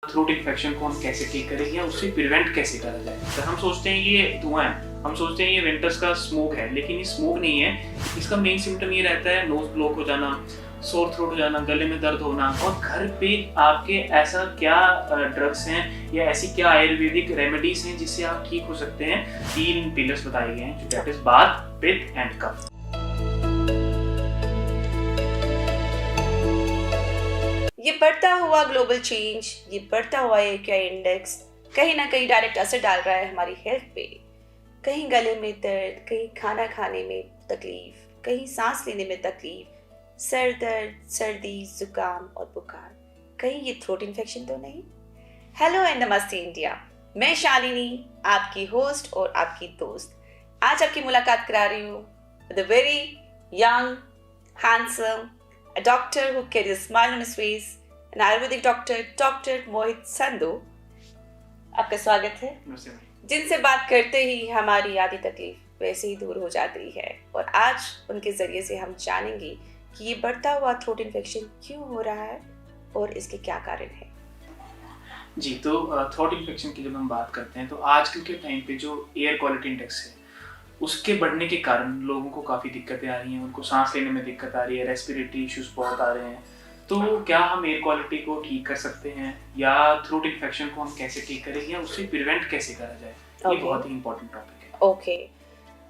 Throat infection को हम कैसे ठीक करें या उससे प्रिवेंट कैसे करा जाए। तो हम सोचते हैं ये धुआं है, हम सोचते हैं ये विंटर्स का स्मोक है, लेकिन ये स्मोक नहीं है। इसका मेन सिम्टम ये रहता है नोज ब्लॉक हो जाना, सोर थ्रोट हो जाना, गले में दर्द होना। और घर पे आपके ऐसा क्या ड्रग्स हैं या ऐसी क्या आयुर्वेदिक रेमेडीज हैं जिससे आप ठीक हो सकते हैं। 3 पिलर्स बताए गए हैं, दैट इज बात, पित्त एंड कफ। ये बढ़ता हुआ ग्लोबल चेंज, ये बढ़ता हुआ AQI इंडेक्स कहीं ना कहीं डायरेक्ट असर डाल रहा है हमारी हेल्थ पे। कहीं गले में दर्द, कहीं खाना खाने में तकलीफ, कहीं सांस लेने में तकलीफ, सर दर्द, सर्दी, जुकाम और बुखार। कहीं ये थ्रोट इन्फेक्शन तो नहीं? हेलो एंड नमस्ते इंडिया, मैं शालिनी, आपकी होस्ट और आपकी दोस्त। आज आपकी मुलाकात करा रही हूँ with a very young, handsome, a doctor who carries a smile on his face, an Ayurvedic doctor, Dr. Mohit Sandhu. आपका स्वागत है। जिनसे बात करते ही हमारी आधी तकलीफ वैसे ही दूर हो जाती है, और आज उनके जरिए से हम जानेंगे कि ये बढ़ता हुआ थ्रोट इन्फेक्शन क्यों हो रहा है और इसके क्या कारण है। जी, तो थ्रोट इन्फेक्शन की जब हम बात करते हैं तो आजकल के टाइम पे जो एयर क्वालिटी इंडेक्स है उसके बढ़ने के कारण लोगों को काफ़ी दिक्कतें आ रही हैं, उनको सांस लेने में दिक्कत आ रही है, रेस्पिरेटरी इश्यूज बहुत आ रहे हैं। तो क्या हम एयर क्वालिटी को ठीक कर सकते हैं या थ्रोट इन्फेक्शन को हम कैसे ठीक करें या उससे प्रिवेंट कैसे करा जाए, ये बहुत ही इंपॉर्टेंट टॉपिक है। ओके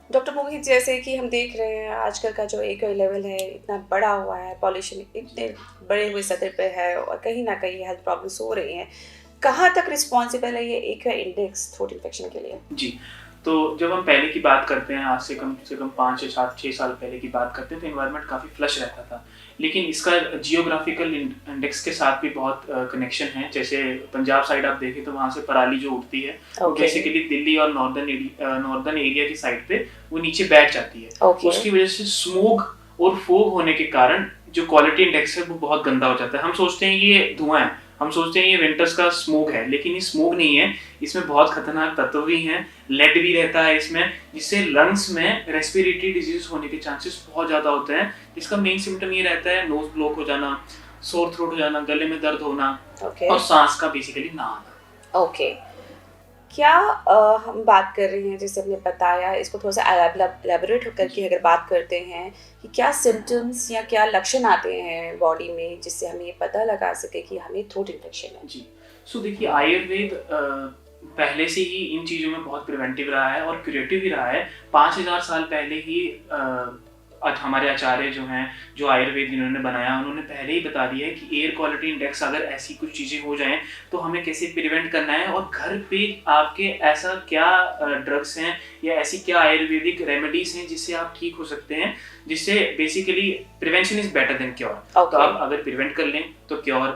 डॉक्टर मोहित, जैसे कि हम देख रहे हैं आजकल का जो AQI लेवल है इतना बड़ा हुआ है, पॉल्यूशन इतने बड़े हुए सतह पे है और कहीं ना कहीं हेल्थ प्रॉब्लम्स हो रही हैं। कहाँ तक रिस्पॉन्सिबल है ये AQI इंडेक्स थ्रोट इन्फेक्शन के लिए? जी, तो जब हम पहले की बात करते हैं, आज से कम 5 से 6 साल पहले की बात करते हैं, तो एनवायरनमेंट काफ़ी फ्लश रहता था। लेकिन इसका जियोग्राफिकल इंडेक्स के साथ भी बहुत कनेक्शन है। जैसे पंजाब साइड आप देखें तो वहाँ से पराली जो उठती है वो बेसिकली दिल्ली और नॉर्दर्न एरिया की साइड पे वो नीचे बैठ जाती है। उसकी वजह से स्मोक और फोग होने के कारण जो क्वालिटी इंडेक्स है वो बहुत गंदा हो जाता है। हम सोचते हैं ये धुआं है, हम सोचते हैं ये विंटर्स का स्मोक है, लेकिन ये स्मोक नहीं है। इसमें बहुत खतरनाक तत्व भी हैं, लेड भी रहता है इसमें, जिससे लंग्स में रेस्पिरेटरी डिजीज होने के चांसेस बहुत ज़्यादा होते हैं। इसका मेन सिम्टम ये रहता है नोज ब्लॉक हो जाना, सोर थ्रोट हो जाना, गले में दर्द होना और सांस का बेसिकली ना आना। क्या हम बात कर रहे हैं, जैसे हमने बताया, इसको थोड़ा सा एलैबोरेट करके अगर बात करते हैं कि क्या सिम्टम्स या क्या लक्षण आते हैं बॉडी में जिससे हमें ये पता लगा सके कि हमें थ्रोट इन्फेक्शन है? जी, सो देखिए, आयुर्वेद पहले से ही इन चीज़ों में बहुत प्रिवेंटिव रहा है और क्यूरेटिव भी रहा है। 5000 साल पहले ही हमारे आचार्य जो हैं, जो आयुर्वेद जिन्होंने बनाया, उन्होंने पहले ही बता दिया है कि एयर क्वालिटी इंडेक्स अगर ऐसी कुछ चीज़ें हो जाएं तो हमें कैसे प्रिवेंट करना है और घर पे आपके ऐसा क्या ड्रग्स हैं या ऐसी क्या आयुर्वेदिक रेमेडीज हैं जिससे आप ठीक हो सकते हैं, जिससे basically prevention is better than cure. तो आप अगर प्रिवेंट कर लें तो क्योर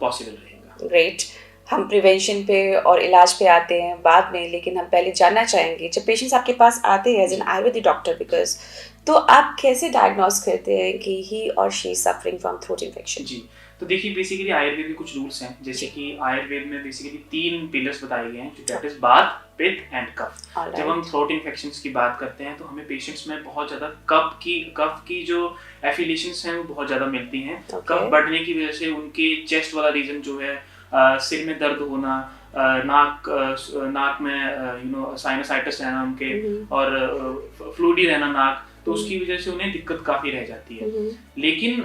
पॉसिबल रहेगा। ग्रेट, हम प्रिवेंशन पे और इलाज पे आते हैं बाद में, लेकिन हम पहले जानना चाहेंगे जब पेशेंट्स आपके पास आते हैं as an ayurvedic doctor, because तो आप कैसे डायग्नोस करते हैं कि ही और she suffering from throat infection? जी, तो देखिए, बेसिकली आयुर्वेद के कुछ रूल्स हैं। जैसे कि आयुर्वेद में बेसिकली 3 पिलर्स बताए गए हैं, जो दैट इज बात, पित्त एंड कफ। जब हम थ्रोट इन्फेक्शंस की बात करते हैं तो हमें पेशेंट्स में बहुत ज़्यादा कफ की जो एफिलिएशंस हैं वो बहुत ज़्यादा मिलती हैं। कफ बढ़ने की वजह से उनके चेस्ट वाला रीजन जो है, सिर में दर्द होना, नाक में साइनसाइटिस रहना उनके, और फ्लूडी रहना नाक, तो उसकी वजह से उन्हें दिक्कत काफ़ी रह जाती है। लेकिन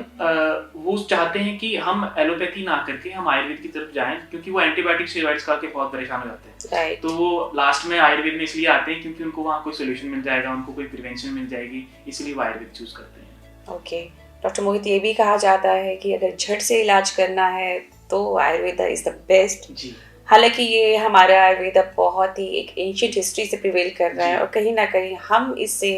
वो चाहते हैं कि हम एलोपैथी ना करके हम आयुर्वेद की तरफ जाएं, क्योंकि वो एंटीबायोटिक स्टेरॉइड्स खा के बहुत परेशान हो जाते हैं। तो वो लास्ट में आयुर्वेद में इसलिए आते हैं क्योंकि उनको वहाँ कोई सोल्यूशन मिल जाएगा, उनको कोई प्रिवेंशन मिल जाएगी, इसलिए वो आयुर्वेद चूज करते हैं। ओके डॉक्टर मोहित, ये भी कहा जाता है कि अगर झट से इलाज करना है तो आयुर्वेद इज द बेस्ट। जी, हालांकि ये हमारा आयुर्वेद बहुत ही एक एंशिएंट हिस्ट्री से प्रिवेल कर रहा है और कहीं ना कहीं हम इससे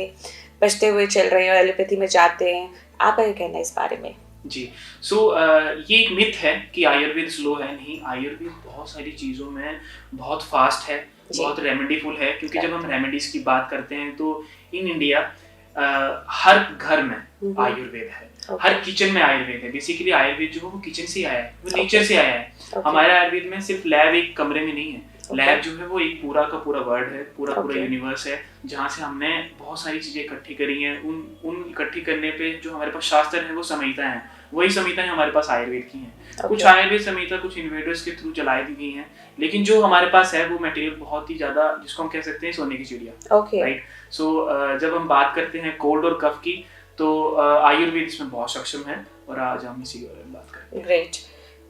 बचते हुए चल रहे हैं और एलोपैथी में जाते हैं। आपका क्या कहना है इस बारे में? जी, सो ये एक मिथ है कि आयुर्वेद स्लो है। नहीं, आयुर्वेद बहुत सारी चीज़ों में बहुत फास्ट है, बहुत रेमेडीफुल है। क्योंकि जब हम रेमेडीज की बात करते हैं तो इन इंडिया हर घर में आयुर्वेद है, हर किचन में आयुर्वेद है। बेसिकली आयुर्वेद जो है वो किचन से आया है, वो नेचर से आया है। हमारे आयुर्वेद में सिर्फ लैब एक कमरे में नहीं है, लैब जो है वो एक पूरा का पूरा वर्ल्ड है, पूरा यूनिवर्स है, जहाँ से हमने बहुत सारी चीज़ें इकट्ठी करी हैं। उन इकट्ठी करने पे जो हमारे पास शास्त्र है वो संहिता है, वही संहिताएं हमारे पास आयुर्वेद की हैं। कुछ Okay. आयुर्वेद संहिता कुछ इन्वेडर्स के थ्रू चलाई दी गई हैं, लेकिन जो हमारे पास है वो मटेरियल बहुत ही ज़्यादा, जिसको हम कह सकते हैं सोने की चिड़िया। Okay. राइट। सो जब हम बात करते हैं कोल्ड और कफ की, तो आयुर्वेद इसमें बहुत सक्षम है, और आज हम इसी के बारे में बात करेंगे। ग्रेट।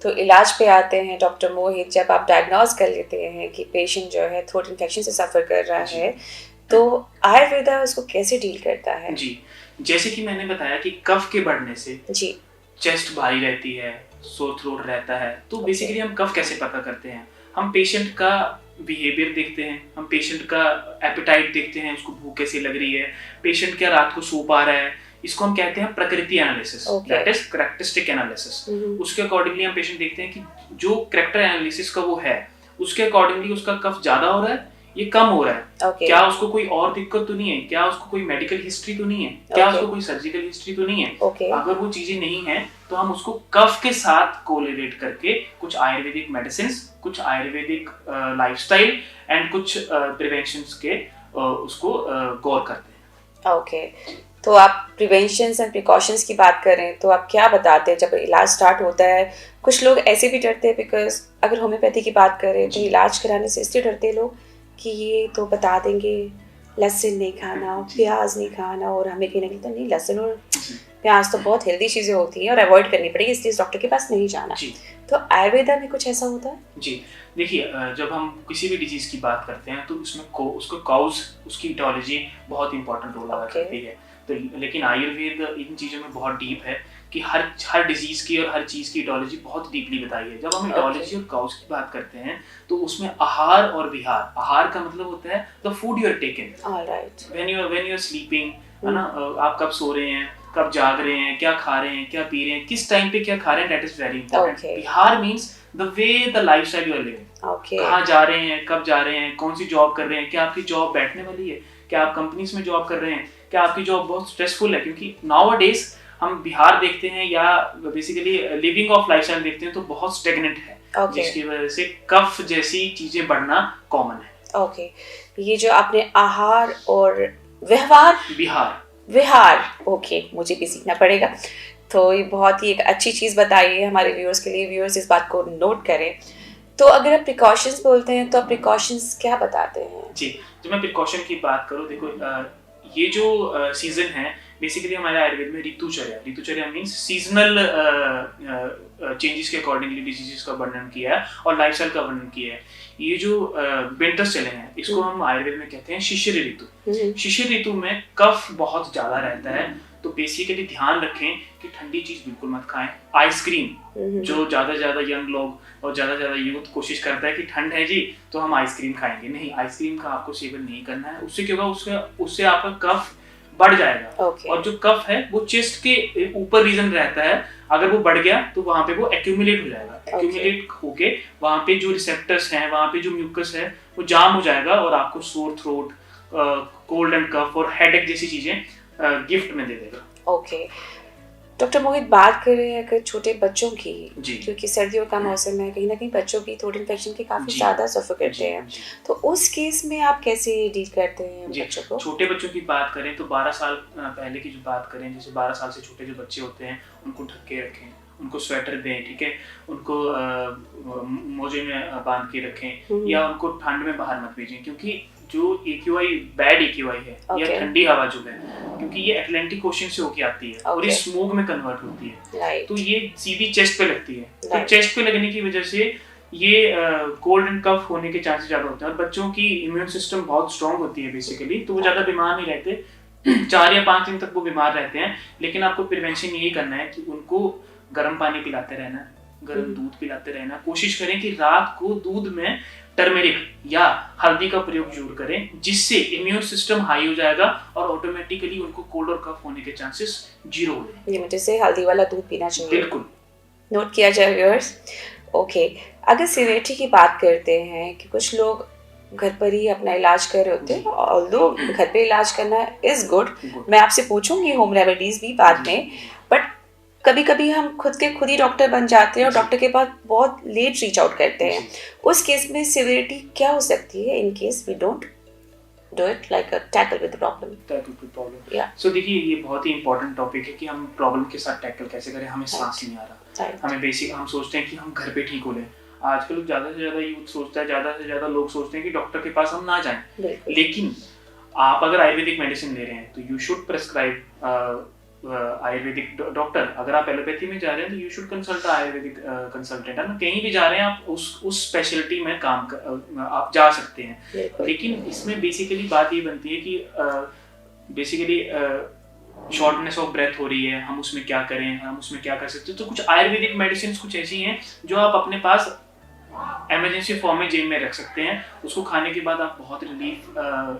तो इलाज पे आते हैं डॉक्टर मोहित। जब आप डायग्नोज कर लेते हैं कि पेशेंट जो है थ्रोट इन्फेक्शन से सफ़र कर रहा है, तो आयुर्वेदा उसको कैसे डील करता है? जी, जैसे कि मैंने बताया कि कफ के बढ़ने से जी। चेस्ट भारी रहती है, सोर थ्रोट रहता है, तो बेसिकली हम कफ कैसे पता करते हैं? हम पेशेंट का बिहेवियर देखते हैं, हम पेशेंट का एपेटाइट देखते हैं, उसको भूख कैसी लग रही है, पेशेंट क्या रात को सो पा रहा है, इसको हम कहते हैं प्रकृति analysis, that is characteristic analysis. उसके अकॉर्डिंगली हम पेशेंट देखते हैं कि जो कैरेक्टर एनालिसिस का वो है, उसके अकॉर्डिंगली उसका कफ ज्यादा हो रहा है, ये कम हो रहा है, क्या उसको कोई और दिक्कत तो नहीं है, क्या उसको कोई मेडिकल हिस्ट्री तो नहीं है, क्या उसको कोई सर्जिकल हिस्ट्री तो नहीं है। अगर वो चीजें नहीं है तो हम उसको कफ के साथ कोरिलेट करके कुछ आयुर्वेदिक मेडिसिन, कुछ आयुर्वेदिक लाइफस्टाइल एंड कुछ प्रिवेंशंस के उसको गौर करते हैं। ओके। तो आप प्रिवेंशंस एंड प्रिकॉशंस की बात करें तो आप क्या बताते हैं जब इलाज स्टार्ट होता है? कुछ लोग ऐसे भी डरते हैं, बिकॉज अगर होम्योपैथी की बात करें तो इलाज कराने से इसलिए डरते हैं लोग कि ये तो बता देंगे लहसुन नहीं खाना, प्याज नहीं खाना, और हमें कहने लगता नहीं लहसुन और प्याज तो बहुत हेल्दी चीज़ें होती हैं और अवॉइड करनी पड़ेगी, इसलिए डॉक्टर के पास नहीं जाना। तो आयुर्वेदा में कुछ ऐसा होता है? जी देखिए, जब हम किसी भी डिजीज की बात करते हैं तो उसमें उसको कॉज, उसकी इटोलॉजी बहुत इंपॉर्टेंट रोल अदा करती है। तो लेकिन आयुर्वेद इन चीज़ों में बहुत डीप है कि हर डिजीज की और हर चीज़ की इटोलॉजी बहुत डीपली बताई है। जब हम इटोलॉजी और कॉज की बात करते हैं तो उसमें आहार और विहार, आहार का मतलब होता है the food you are taking, when you are sleeping, है ना, आप कब सो रहे हैं, कब जाग रहे हैं, क्या खा रहे हैं, क्या पी रहे हैं, किस टाइम पे क्या खा रहे हैं, दैट इज वेरी इंपॉर्टेंट। विहार means the way the lifestyle you are living, कहाँ जा रहे हैं, कब जा रहे हैं, कौन सी जॉब कर रहे हैं, क्या आपकी जॉब बैठने वाली है, क्या आप कंपनीज में जॉब कर रहे हैं, क्या आपकी जॉब बहुत स्ट्रेसफुल है, क्योंकि नाउअडेज हम बिहार देखते हैं या बेसिकली लिविंग ऑफ लाइफस्टाइल देखते हैं तो बहुत स्टेगनेंट है, जिसकी वजह से कफ जैसी चीजें बढ़ना कॉमन है। ओके। ये जो आपने आहार और व्यवहार, विहार, ओके, मुझे भी सीखना पड़ेगा। तो ये बहुत ही एक अच्छी चीज़ बताई है हमारे व्यूअर्स के लिए, व्यूअर्स इस बात को नोट करें। तो अगर आप प्रिकॉशंस बोलते हैं तो आप प्रिकॉशंस क्या बताते हैं? जी, जब मैं प्रिकॉशन की बात करूँ, देखो ये जो सीजन है बेसिकली हमारे आयुर्वेद में ऋतुचर्या मीन्स सीजनल चेंजेस के अकॉर्डिंगली डिजीजेस का वर्णन किया है और लाइफस्टाइल का वर्णन किया है। ये जो विंटर्स चले हैं इसको हम आयुर्वेद में कहते हैं शिशिर ऋतु। शिशिर ऋतु में कफ बहुत ज्यादा रहता है, तो बेसिकली ध्यान रखें कि ठंडी चीज बिल्कुल मत खाएं। आइसक्रीम, जो ज्यादा यंग लोग और ज्यादा यूथ कोशिश करता है कि ठंड है जी तो हम आइसक्रीम खाएंगे, नहीं, आइसक्रीम का आपको सेवन नहीं करना है। उससे क्या होगा, उससे आपका कफ बढ़ जाएगा। और जो कफ है वो चेस्ट के ऊपर रीजन रहता है, अगर वो बढ़ गया तो वहां पे वो एक्यूमुलेट हो जाएगा। एक्यूमुलेट होके वहां पे जो रिसेप्टर्स हैं, वहां पे जो म्यूकस है वो जाम हो जाएगा और आपको सोर थ्रोट, कोल्ड एंड कफ और हेडेक जैसी चीजें गिफ्ट में दे देगा। ओके। डॉक्टर मोहित, बात कर रहे हैं अगर छोटे बच्चों की, क्योंकि सर्दियों का मौसम है, कहीं ना कहीं बच्चों की थ्रोट इन्फेक्शन के काफी ज्यादा सफर करते हैं, तो उस केस में आप कैसे डील करते हैं बच्चों को? छोटे बच्चों की बात करें तो 12 साल पहले की जो बात करें, जैसे 12 साल से छोटे जो बच्चे होते हैं उनको ढक के रखें, उनको स्वेटर दें, ठीक है, उनको मोजे में बांध के रखें, या उनको ठंड में बाहर मत भेजें, क्योंकि जो AQI बैड AQI है या ठंडी हवा जो है, क्योंकि ये अटलांटिक ओशन से होके आती है और ये स्मोग में कन्वर्ट होती है, तो ये सीधी चेस्ट पे लगती है। तो चेस्ट पे लगने की वजह से ये कोल्ड एंड कफ होने के चांसेस ज्यादा होते हैं। और बच्चों की इम्यून सिस्टम बहुत स्ट्रांग होती है बेसिकली, तो वो ज्यादा बीमार नहीं रहते। 4 या 5 दिन तक वो बीमार रहते हैं, लेकिन आपको प्रिवेंशन यही करना है कि उनको गर्म पानी पिलाते रहना, गर्म दूध पिलाते रहना। कोशिश करें कि रात को दूध में टर्मेरिक या हल्दी का प्रयोग जरूर करें, जिससे इम्यून सिस्टम हाई हो जाएगा और ऑटोमेटिकली उनको कोल्ड और कफ होने के चांसेस 0 हो जाएंगे। ये मुझे से हल्दी वाला दूध पीना चाहिए, बिल्कुल नोट किया जाए व्यूअर्स। ओके। अगर सीवियरिटी की बात करते हैं कि कुछ लोग घर पर ही अपना इलाज कर रहे होते हैं, ऑल्दो घर पे इलाज करना इज गुड, मैं आपसे पूछूंगी होम रेमेडीज भी बाद में, बट कभी कभी हम खुद ही डॉक्टर बन जाते हैं और डॉक्टर के पास बहुत लेट रीच आउट करते हैं। उस केस में सिवियरिटी क्या हो सकती है in case we don't do it, like tackle with the problem. Yeah. So देखिए ये बहुत ही important topic है कि हम problem के साथ tackle कैसे करें. हमें सांस नहीं आ रहा. हमें basic हम सोचते हैं कि हम घर पे ठीक हो लें. आजकल ज़्यादा से ज़्यादा यूथ सोचता है, ज़्यादा से ज़्यादा लोग सोचते हैं कि डॉक्टर के पास हम ना जाएं. लेकिन आप अगर आयुर्वेदिक मेडिसिन ले रहे हैं तो you should prescribe Ayurvedic doctor. अगर आप एलोपैथी में जा रहे हैं तो you should consult Ayurvedic consultant. है ना, कहीं भी जा रहे हैं आप उस स्पेशलिटी में आप जा सकते हैं. लेकिन इसमें बेसिकली बात ये बनती है कि बेसिकली शॉर्टनेस ऑफ ब्रेथ हो रही है, हम उसमें क्या करें, हम उसमें क्या कर सकते हैं. तो कुछ आयुर्वेदिक मेडिसिन कुछ ऐसी हैं जो आप अपने पास इमरजेंसी फॉर्म में जेब में रख सकते हैं. उसको खाने के बाद आप बहुत रिलीफ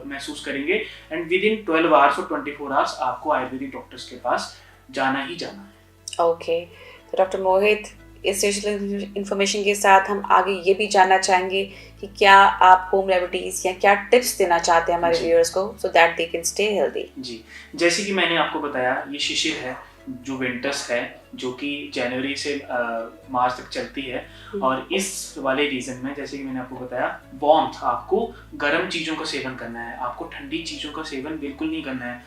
महसूस करेंगे एंड विद इन 12 आवर्स और 24 आवर्स आपको आयुर्वेदिक डॉक्टर्स के पास जाना ही जाना है. ओके, तो डॉक्टर मोहित, इस इंफॉर्मेशन के साथ हम आगे ये भी जानना चाहेंगे कि क्या आप होम रेमेडीज या क्या टिप्स देना चाहते हैं हमारे व्यूअर्स को so that they can stay healthy. जी, जैसे कि मैंने आपको बताया, ये शिशिर है जो विंटर्स है, जो कि जनवरी से मार्च तक चलती है. और इस वाले रीजन में जैसे कि मैंने आपको बताया, वार्मथ, आपको गर्म चीज़ों का सेवन करना है, आपको ठंडी चीज़ों का सेवन बिल्कुल नहीं करना है.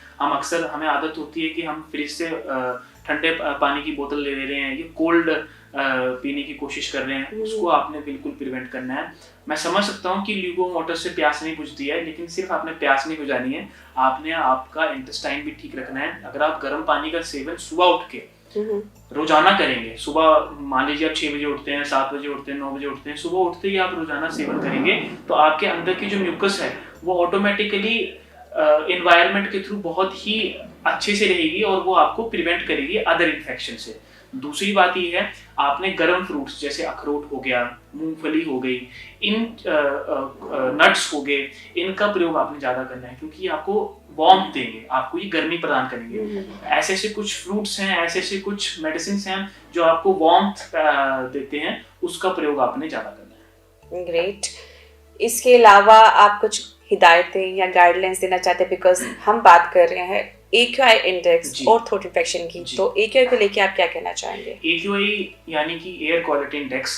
हमें आदत होती है कि हम फ्रिज से ठंडे पानी की बोतल ले रहे हैं, ये कोल्ड पीने की कोशिश कर रहे हैं. उसको आपने बिल्कुल प्रिवेंट करना है. मैं समझ सकता हूँ कि ल्यूकोवार्म वाटर से प्यास नहीं बुझती है, लेकिन सिर्फ आपने प्यास नहीं बुझानी है, आपने आपका इंटेस्टाइन भी ठीक रखना है. अगर आप गर्म पानी का सेवन सुबह उठ के रोजाना करेंगे, सुबह मान लीजिए आप 6 बजे उठते हैं, 7 बजे उठते हैं, 9 बजे उठते हैं, सुबह उठते ही आप रोजाना सेवन करेंगे तो आपके अंदर की जो म्यूकस है वो ऑटोमेटिकली एनवायरनमेंट के थ्रू बहुत ही अच्छे से रहेगी और वो आपको प्रिवेंट करेगी अदर इन्फेक्शन से. दूसरी बात ये है, आपने गर्म फ्रूट्स जैसे अखरोट हो गया, मूंगफली हो गई, इन नट्स हो गए, इनका प्रयोग आपने ज़्यादा करना है क्योंकि ये आपको वार्म देंगे, आपको ये गर्मी प्रदान करेंगे. ऐसे ऐसे कुछ फ्रूट्स हैं, ऐसे ऐसे कुछ मेडिसिन हैं जो आपको वार्मथ देते हैं, उसका प्रयोग आपने ज़्यादा करना है. ग्रेट. इसके अलावा आप कुछ हिदायतें या गाइडलाइंस देना चाहते हैं, बिकॉज हम बात कर रहे हैं AQI इंडेक्स और थ्रोट इन्फेक्शन की, तो AQI को लेके आप क्या कहना चाहेंगे? AQI यानी कि एयर क्वालिटी इंडेक्स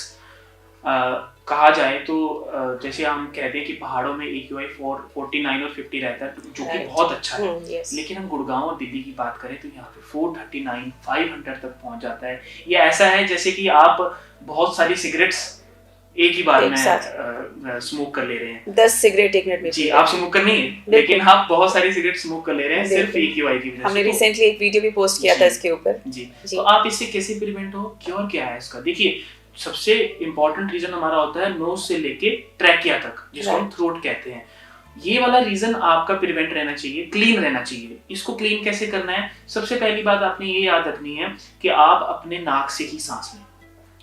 कहा जाए तो जैसे हम कहते हैं कि पहाड़ों में AQI 49 और 50 रहता है, जो कि बहुत अच्छा है. लेकिन हम गुड़गांव और दिल्ली की बात करें तो यहाँ पे 439, 500 तक पहुँच जाता है. ये ऐसा है जैसे कि आप बहुत सारी सिगरेट्स एक ही बार में स्मोक कर ले रहे हैं. 10 सिगरेट एक मिनट में. जी, आप स्मोक कर नहीं है, लेकिन आप बहुत सारी सिगरेट स्मोक कर ले रहे हैं सिर्फ AQI की वजह से. हमने रिसेंटली एक वीडियो भी पोस्ट किया था इसके ऊपर. जी, तो आप इससे कैसे प्रिवेंट हो, क्योर क्या है इसका? देखिए, सबसे इम्पोर्टेंट रीजन हमारा होता है नोज से लेके ट्रैकिया तक, जिसको हम थ्रोट कहते हैं. ये वाला रीजन आपका प्रिवेंट रहना चाहिए, क्लीन रहना चाहिए. इसको क्लीन कैसे करना है? सबसे पहली बात आपने ये याद रखनी है कि आप अपने नाक से ही सांस लें,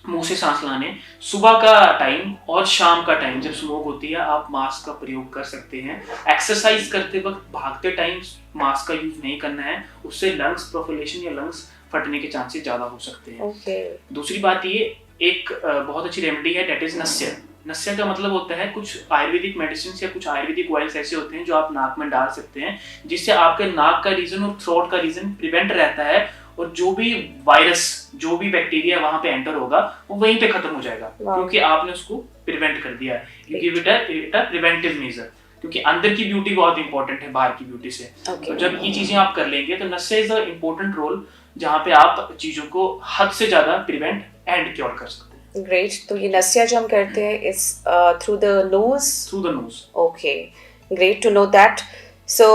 मुंह से सांस लाने. सुबह का टाइम और शाम का टाइम जब स्मोक होती है आप मास्क का प्रयोग कर सकते हैं. एक्सरसाइज करते वक्त, भागते टाइम मास्क का यूज नहीं करना है, उससे लंग्स प्रोफुलेशन या लंग्स फटने के चांसेस ज्यादा हो सकते हैं. दूसरी बात ये, एक बहुत अच्छी रेमेडी है, डेट इज नस्य. नस्य का मतलब होता है कुछ आयुर्वेदिक मेडिसिन या कुछ आयुर्वेदिक ऑयल्स ऐसे होते हैं जो आप नाक में डाल सकते हैं, जिससे आपके नाक का रीजन और थ्रोट का रीजन प्रिवेंट रहता है और जो भी वायरस, जो भी बैक्टीरिया वहां पे एंटर होगा वो वहीं पे खत्म हो जाएगा क्योंकि आपने उसको प्रिवेंट कर दिया है. You give it a preventive measure, क्योंकि अंदर की ब्यूटी बहुत इंपॉर्टेंट है बाहर की ब्यूटी से. तो जब ये चीजें आप कर लेंगे तो नस्य इज अ इम्पोर्टेंट रोल जहाँ पे आप चीजों को हद से ज्यादा प्रिवेंट एंड क्योर कर सकते हैं. ग्रेट. तो ये नस्य जो हम करते हैं is through the nose. Okay, great to know that. So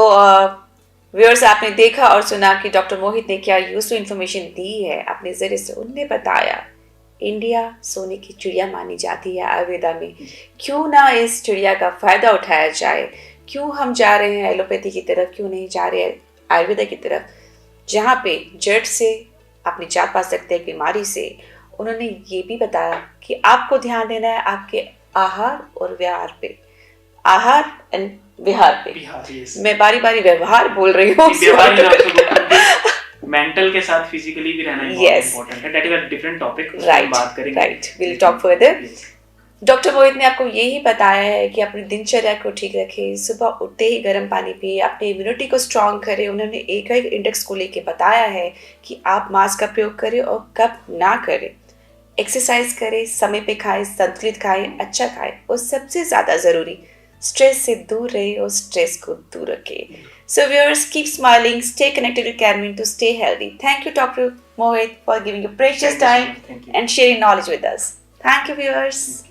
viewers, आपने देखा और सुना कि डॉक्टर मोहित ने क्या यूजफुल इंफॉर्मेशन दी है अपने जरिए से. उन्होंने बताया इंडिया सोने की चिड़िया मानी जाती है आयुर्वेदा में, क्यों ना इस चिड़िया का फायदा उठाया जाए. क्यों हम जा रहे हैं एलोपैथी की तरफ, क्यों नहीं जा रहे हैं आयुर्वेदा की तरफ, जहाँ पे जड़ से आप निजात पा सकते हैं बीमारी से. उन्होंने ये भी बताया कि आपको ध्यान देना है आपके आहार और व्यवहार पे. आहार एंड विहार पे. मैं बारी बारी व्यवहार बोल रही हूँ. मेंटल के साथ फिजिकली भी रहना इम्पोर्टेंट है. That is a different topic, right, बात करेंगे. Right, will talk further. Doctor Mohit ने आपको यही बताया है कि अपनी दिनचर्या को ठीक रखें, सुबह उठते ही गर्म पानी पिए, अपनी इम्यूनिटी को स्ट्रांग करें. उन्होंने AQI इंडेक्स को लेके बताया है कि आप मास्क का प्रयोग करें और कब ना करें. एक्सरसाइज करें, समय पे खाएं, संतुलित खाएं, अच्छा खाएं और सबसे ज़्यादा ज़रूरी स्ट्रेस से दूर रहे और स्ट्रेस को दूर रखे. So viewers, keep smiling, stay connected with Carmen to stay healthy. Thank you, Dr. Mohit, for giving your precious time Thank you. and sharing knowledge with us. Thank you, viewers.